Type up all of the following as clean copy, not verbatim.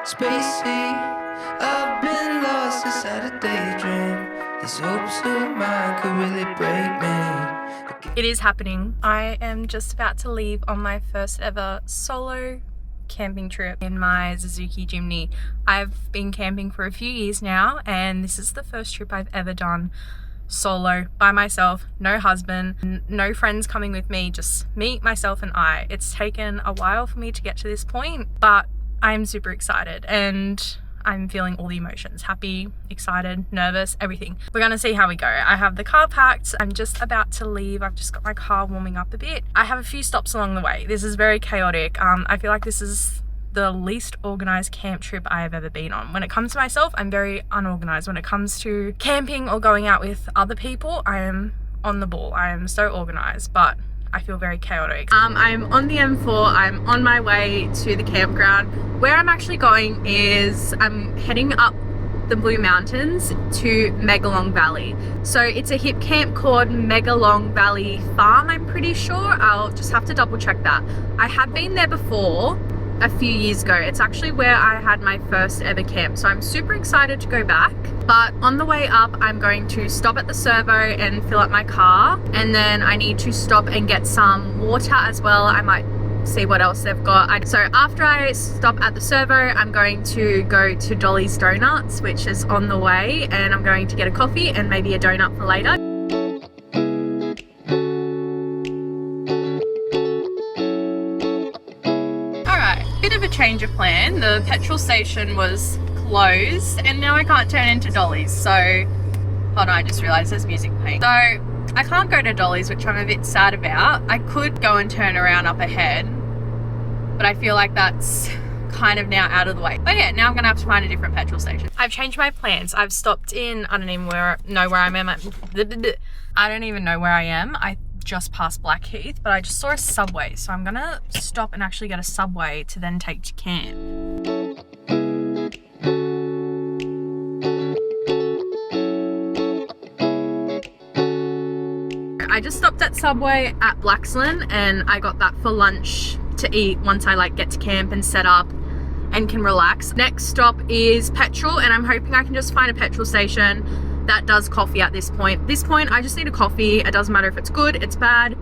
spacey. I've been lost inside a daydream. These hopes of mine could really break me. It is happening. I am just about to leave on my first ever solo camping trip in my Suzuki Jimny. I've been camping for a few years now, and this is the first trip I've ever done solo by myself, no husband, no friends coming with me, just me, myself and I. It's taken a while for me to get to this point, but I'm super excited and I'm feeling all the emotions: happy, excited, nervous, everything. We're gonna see how we go. I have the car packed. I'm just about to leave. I've just got my car warming up a bit. I have a few stops along the way. This is very chaotic. I feel like this is the least organized camp trip I have ever been on. When it comes to myself, I'm very unorganized. When it comes to camping or going out with other people, I am on the ball. I am so organized, but I feel very chaotic. I'm on the M4. I'm on my way to the campground. Where I'm actually going is I'm heading up the Blue Mountains to Megalong Valley. So it's a hip camp called Megalong Valley Farm, I'm pretty sure. I'll just have to double check that. I have been there before a few years ago. It's actually where I had my first ever camp, so I'm super excited to go back. But on the way up, I'm going to stop at the servo and fill up my car, and then I need to stop and get some water as well. I might see what else they've got. So after I stop at the servo, I'm going to go to Dolly's Donuts, which is on the way, and I'm going to get a coffee and maybe a donut for later. Bit of a change of plan. The petrol station was closed and now I can't turn into Dolly's. So, hold on, I just realized there's music playing. So, I can't go to Dolly's, which I'm a bit sad about. I could go and turn around up ahead, but I feel like that's kind of now out of the way. But yeah, now I'm gonna have to find a different petrol station. I've changed my plans. I've stopped in, I don't even know where I am. I don't even know where I am. I just past Blackheath, but I just saw a Subway, so I'm gonna stop and actually get a Subway to then take to camp. I just stopped at Subway at Blaxland and I got that for lunch to eat once I get to camp and set up and can relax. Next stop is petrol, and I'm hoping I can just find a petrol station that does coffee at this point. I just need a coffee. It doesn't matter if it's good, it's bad.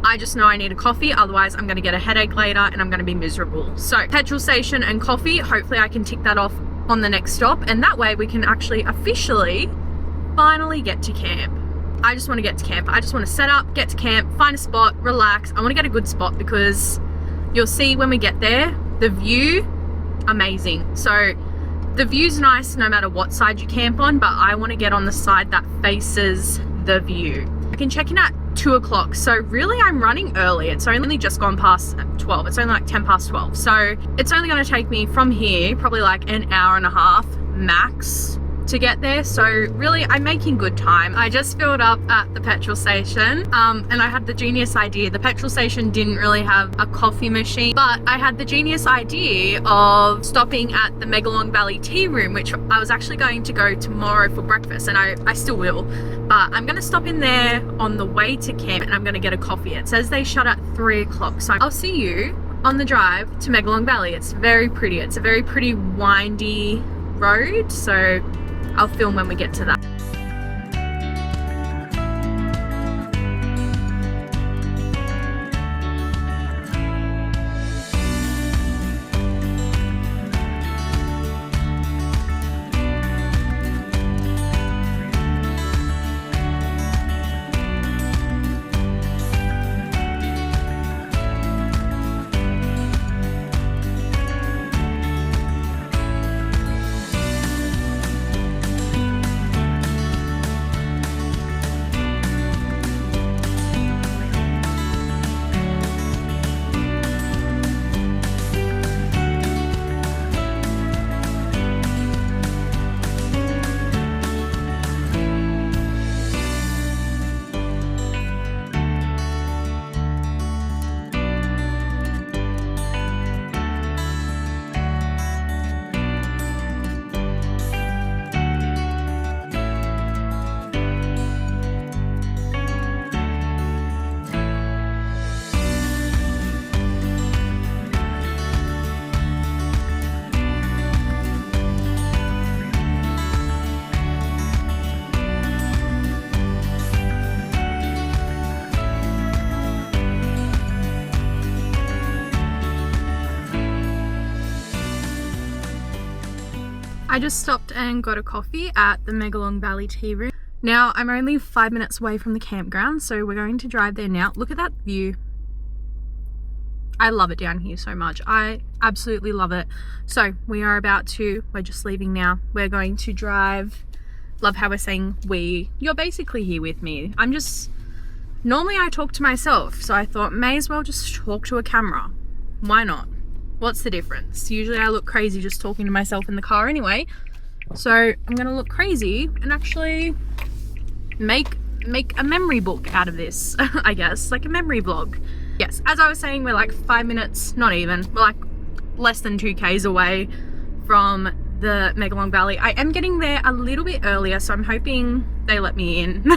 I just know I need a coffee, otherwise I'm gonna get a headache later and I'm gonna be miserable. So petrol station and coffee, hopefully I can tick that off on the next stop, and that way we can actually officially finally get to camp. I just wanna get to camp. I just wanna set up, get to camp, find a spot, relax. I wanna get a good spot because you'll see when we get there, the view, amazing. So the view's nice no matter what side you camp on, but I want to get on the side that faces the view. I can check in at 2 o'clock, so really I'm running early. It's only just gone past 12. It's only 10 past 12. So it's only going to take me from here probably an hour and a half max to get there. So really I'm making good time. I just filled up at the petrol station and I had the genius idea. The petrol station didn't really have a coffee machine, but I had the genius idea of stopping at the Megalong Valley Tea Room, which I was actually going to go tomorrow for breakfast, and I still will, but I'm going to stop in there on the way to camp and I'm going to get a coffee. It says they shut at 3 o'clock, so I'll see you on the drive to Megalong Valley. It's very pretty. It's a very pretty windy road, so I'll film when we get to that. I just stopped and got a coffee at the Megalong Valley Tea Room. Now I'm only 5 minutes away from the campground, so we're going to drive there now. Look at that view. I love it down here so much. I absolutely love it. So we're just leaving now. We're going to drive. Love how we're saying we. You're basically here with me. Normally I talk to myself, so I thought may as well just talk to a camera. Why not? What's the difference? Usually I look crazy just talking to myself in the car anyway. So I'm gonna look crazy and actually make a memory book out of this, I guess, like a memory vlog. Yes, as I was saying, we're like 5 minutes, not even, we're like less than 2 k's away from the Megalong Valley. I am getting there a little bit earlier, so I'm hoping they let me in.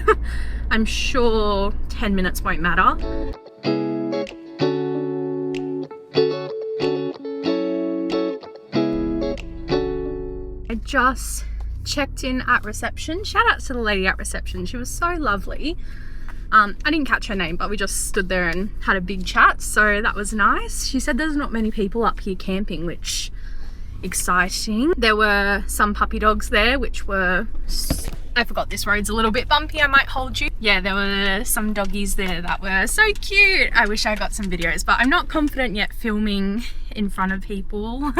I'm sure 10 minutes won't matter. I just checked in at reception. Shout out to the lady at reception. She was so lovely. I didn't catch her name, but we just stood there and had a big chat, so that was nice. She said there's not many people up here camping, which exciting. There were some puppy dogs there, which were, I forgot this road's a little bit bumpy, I might hold you. Yeah, there were some doggies there that were so cute. I wish I got some videos, but I'm not confident yet filming in front of people.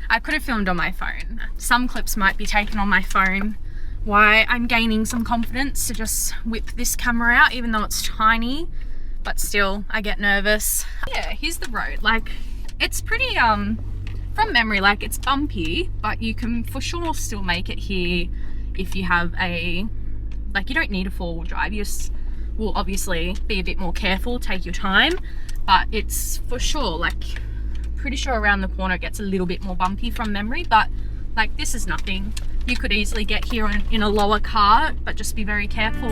I could have filmed on my phone. Some clips might be taken on my phone. Why I'm gaining some confidence to just whip this camera out, even though it's tiny, but still I get nervous. Yeah, here's the road. Like, it's pretty, from memory, like it's bumpy, but you can for sure still make it here if you have you don't need a 4-wheel drive. You just will obviously be a bit more careful, take your time, but it's for sure, like, pretty sure around the corner it gets a little bit more bumpy from memory, but like this is nothing. You could easily get here in a lower car, but just be very careful.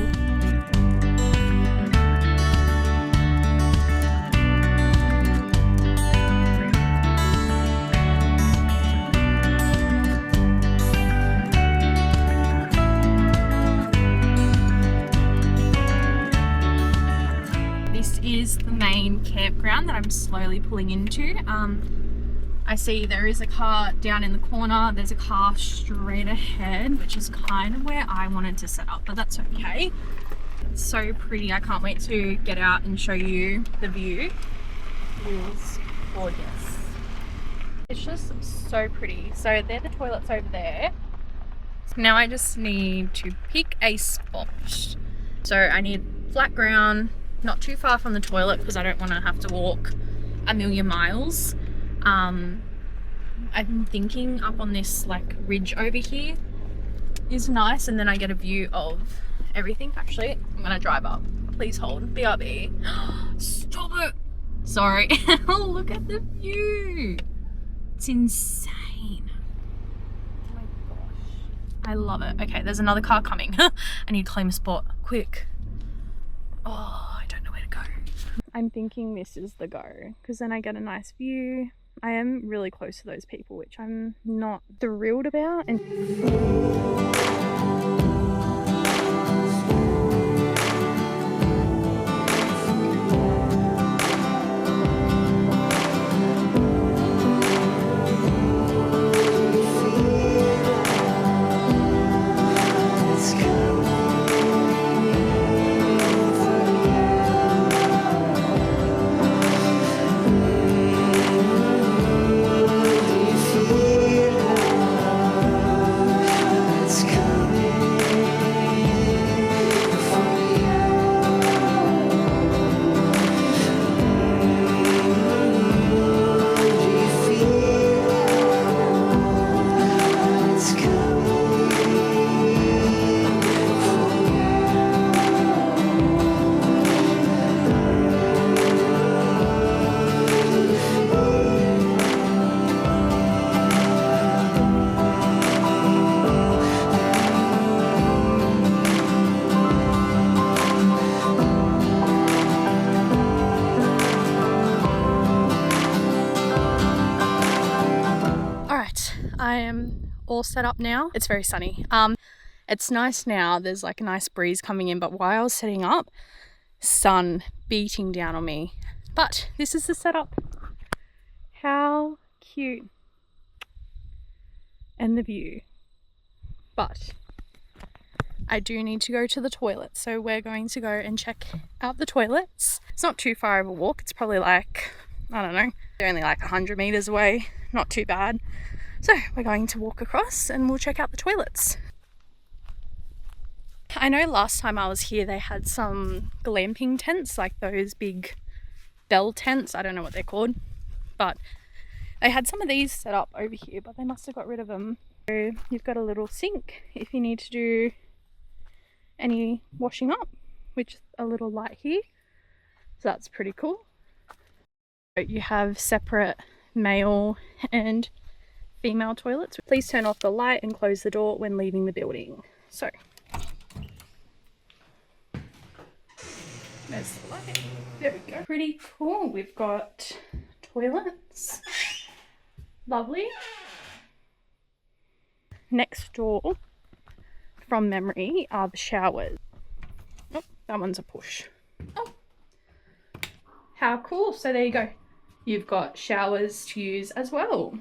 This is the main campground that I'm slowly pulling into. I see there is a car down in the corner, there's a car straight ahead, which is kind of where I wanted to set up, but that's okay. It's so pretty. I can't wait to get out and show you the view. It is gorgeous. It's just so pretty. So they're the toilets over there. Now I just need to pick a spot. So I need flat ground, not too far from the toilet because I don't want to have to walk a million miles. I'm thinking up on this like ridge over here is nice, and then I get a view of everything. Actually, I'm gonna drive up. Please hold. BRB. Stop it. Sorry. Oh, look at the view. It's insane. Oh my gosh. I love it. Okay, there's another car coming. I need to claim a spot. Quick. Oh, I don't know where to go. I'm thinking this is the go, because then I get a nice view. I am really close to those people, which I'm not thrilled about. And I am all set up now. It's very sunny. It's nice now. There's like a nice breeze coming in, but while I was setting up, sun beating down on me. But this is the setup. How cute. And the view. but I do need to go to the toilet, so we're going to go and check out the toilets. It's not too far of a walk. It's probably like, I don't know, they're only like 100 meters away. Not too bad. So we're going to walk across and we'll check out the toilets. I know last time I was here they had some glamping tents, like those big bell tents. I don't know what they're called, but they had some of these set up over here, but they must have got rid of them. So you've got a little sink if you need to do any washing up, which is a little light here, so that's pretty cool. You have separate male and female toilets. Please turn off the light and close the door when leaving the building. So there's the light. There we go. Pretty cool. We've got toilets. Lovely. Next door, from memory, are the showers. Oh, that one's a push. Oh, how cool. So there you go. You've got showers to use as well.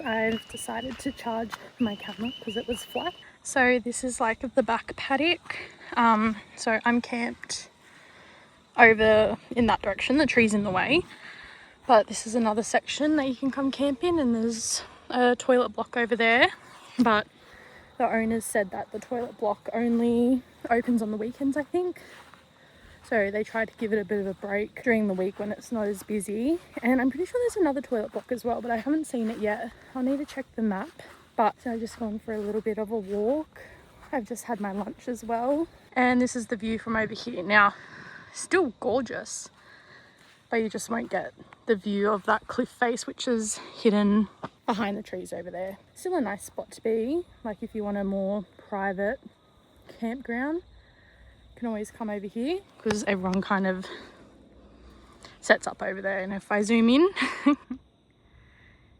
I've decided to charge my camera because it was flat. So this is like the back paddock. So I'm camped over in that direction, the tree's in the way, but this is another section that you can come camp in, and there's a toilet block over there, but the owners said that the toilet block only opens on the weekends, I think. So they tried to give it a bit of a break during the week when it's not as busy. And I'm pretty sure there's another toilet block as well, but I haven't seen it yet. I'll need to check the map. But so I've just gone for a little bit of a walk. I've just had my lunch as well. And this is the view from over here. Now, still gorgeous, but you just won't get the view of that cliff face, which is hidden behind the trees over there. Still a nice spot to be, like if you want a more private campground. Can always come over here because everyone kind of sets up over there. And if I zoom in,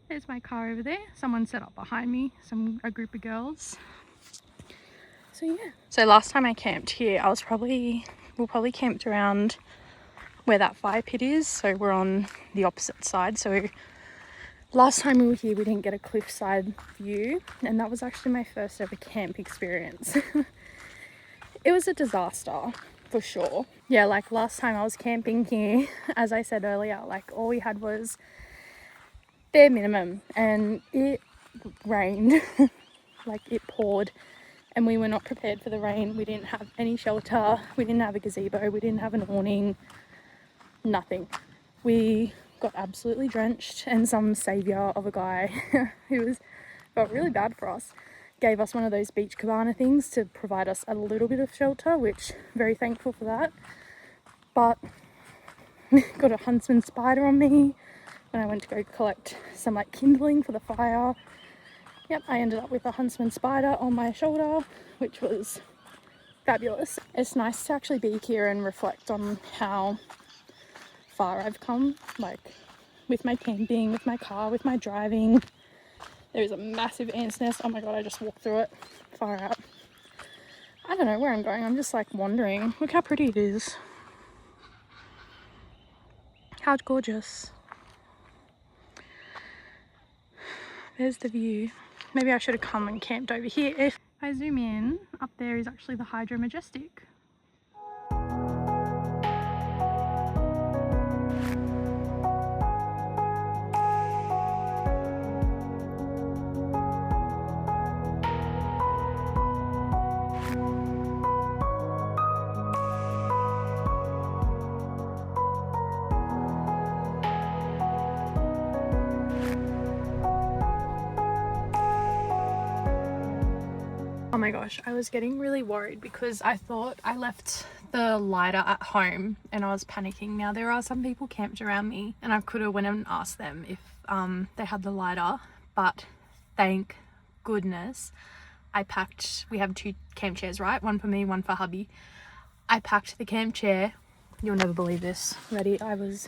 there's my car over there. Someone set up behind me, a group of girls. So yeah. So last time I camped here, we probably camped around where that fire pit is. So we're on the opposite side. So last time we were here, we didn't get a cliffside view, and that was actually my first ever camp experience. It was a disaster, for sure. Yeah, like last time I was camping here, as I said earlier, like all we had was bare minimum, and it rained, like it poured, and we were not prepared for the rain. We didn't have any shelter, we didn't have a gazebo, we didn't have an awning, nothing. We got absolutely drenched, and some saviour of a guy who felt really bad for us gave us one of those beach cabana things to provide us a little bit of shelter, which very thankful for that. But got a huntsman spider on me when I went to go collect some like kindling for the fire. Yep, I ended up with a huntsman spider on my shoulder, which was fabulous. It's nice to actually be here and reflect on how far I've come, like with my camping, with my car, with my driving. There's a massive ant's nest. Oh my god, I just walked through it. Far out. I don't know where I'm going. I'm just like wandering. Look how pretty it is. How gorgeous. There's the view. Maybe I should have come and camped over here. If I zoom in, up there is actually the Hydro Majestic. my gosh, I was getting really worried because I thought I left the lighter at home and I was panicking. Now there are some people camped around me and I could have went and asked them if they had the lighter, but thank goodness I packed. We have 2 camp chairs, right? One for me, one for hubby. I packed the camp chair. You'll never believe this. Ready? I was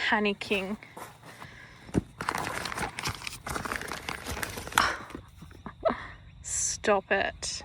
panicking. Stop it.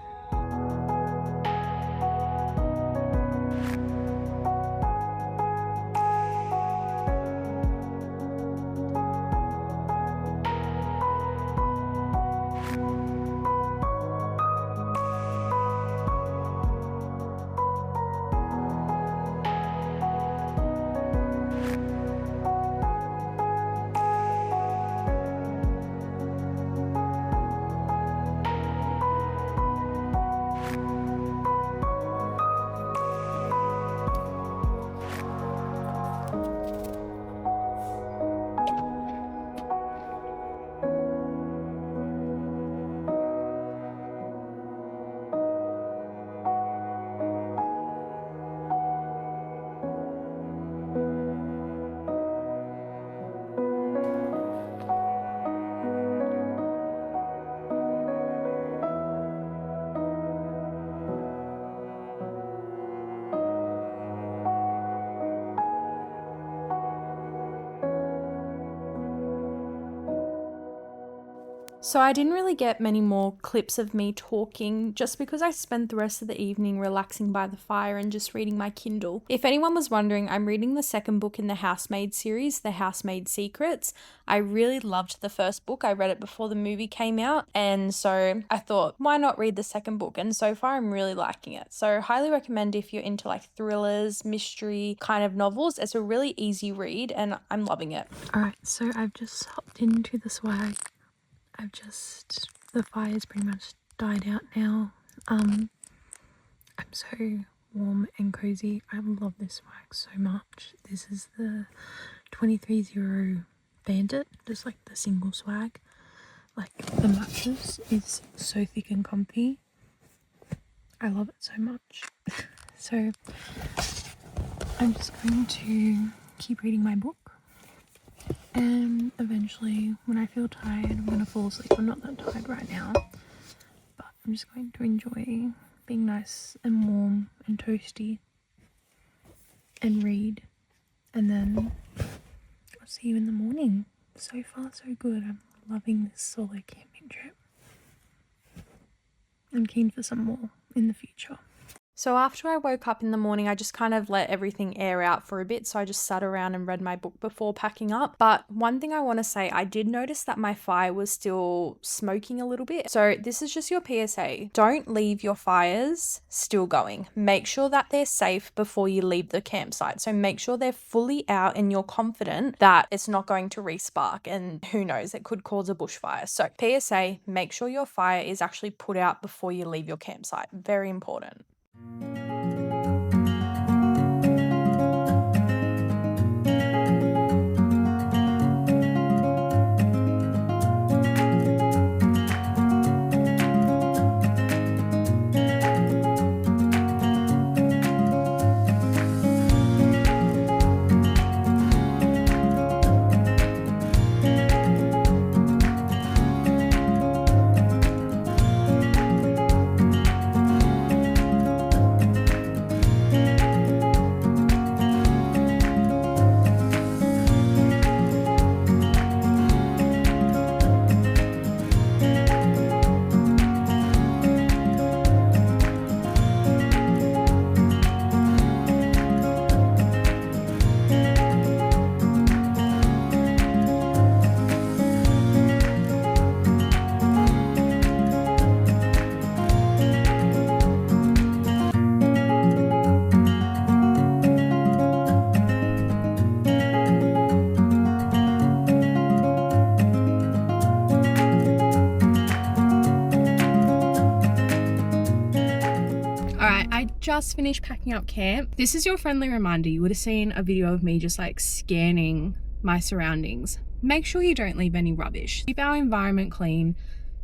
So I didn't really get many more clips of me talking just because I spent the rest of the evening relaxing by the fire and just reading my Kindle. If anyone was wondering, I'm reading the second book in the Housemaid series, The Housemaid Secrets. I really loved the first book. I read it before the movie came out, and so I thought, why not read the second book? And so far I'm really liking it. So highly recommend if you're into like thrillers, mystery kind of novels. It's a really easy read and I'm loving it. Alright, so I've just hopped into the swag. The fire's pretty much died out now. I'm so warm and cozy. I love this swag so much. This is the 23-0 Bandit, just like the single swag. Like the mattress is so thick and comfy. I love it so much. So I'm just going to keep reading my book. And eventually, when I feel tired, I'm going to fall asleep. I'm not that tired right now, but I'm just going to enjoy being nice and warm and toasty and read. And then I'll see you in the morning. So far, so good. I'm loving this solo camping trip. I'm keen for some more in the future. So after I woke up in the morning, I just kind of let everything air out for a bit. So I just sat around and read my book before packing up. But one thing I want to say, I did notice that my fire was still smoking a little bit. So this is just your PSA. Don't leave your fires still going. Make sure that they're safe before you leave the campsite. So make sure they're fully out and you're confident that it's not going to re-spark. And who knows, it could cause a bushfire. So PSA, make sure your fire is actually put out before you leave your campsite. Very important. Just finished packing up camp. This is your friendly reminder. You would have seen a video of me just like scanning my surroundings. Make sure you don't leave any rubbish. Keep our environment clean.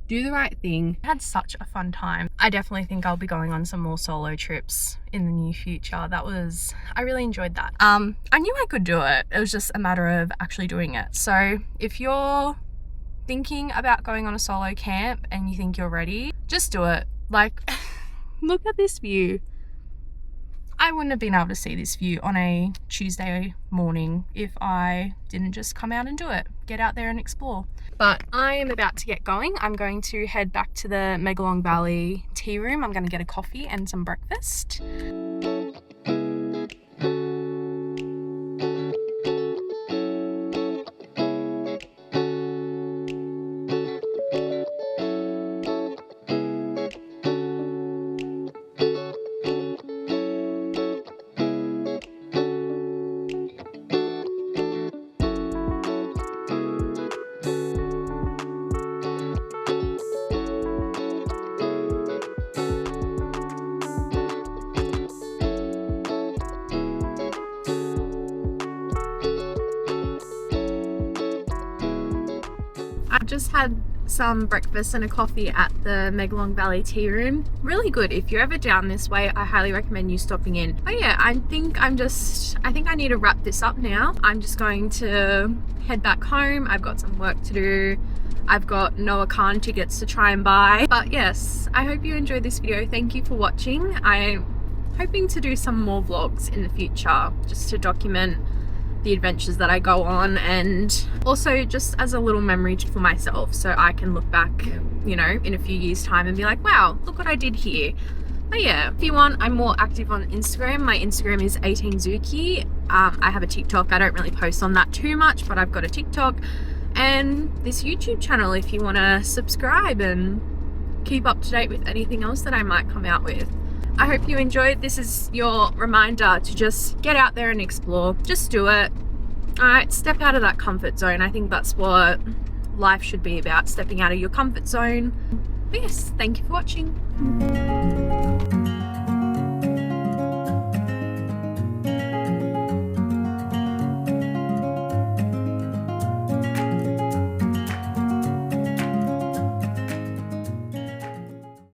do the right thing. I had such a fun time. I definitely think I'll be going on some more solo trips in the near future. I really enjoyed that. I knew I could do it. It was just a matter of actually doing it. So if you're thinking about going on a solo camp and you think you're ready, just do it. Like, look at this view. I wouldn't have been able to see this view on a Tuesday morning if I didn't just come out and do it. Get out there and explore. But I am about to get going. I'm going to head back to the Megalong Valley tea room. I'm going to get a coffee and some breakfast. I just had some breakfast and a coffee at the Megalong Valley tea room. Really good. If you're ever down this way, I highly recommend you stopping in. But yeah, I think I need to wrap this up now. I'm just going to head back home. I've got some work to do. I've got Noah Khan tickets to try and buy. But yes, I hope you enjoyed this video. Thank you for watching. I'm hoping to do some more vlogs in the future just to document the adventures that I go on, and also just as a little memory for myself, so I can look back, you know, in a few years time and be like, wow, look what I did here. But yeah, if you want, I'm more active on Instagram. My Instagram is 18Zuki. I have a TikTok. I don't really post on that too much, but I've got a TikTok and this YouTube channel if you want to subscribe and keep up to date with anything else that I might come out with. I hope you enjoyed. This is your reminder to just get out there and explore. Just do it. Alright, step out of that comfort zone. I think that's what life should be about, stepping out of your comfort zone. But yes, thank you for watching.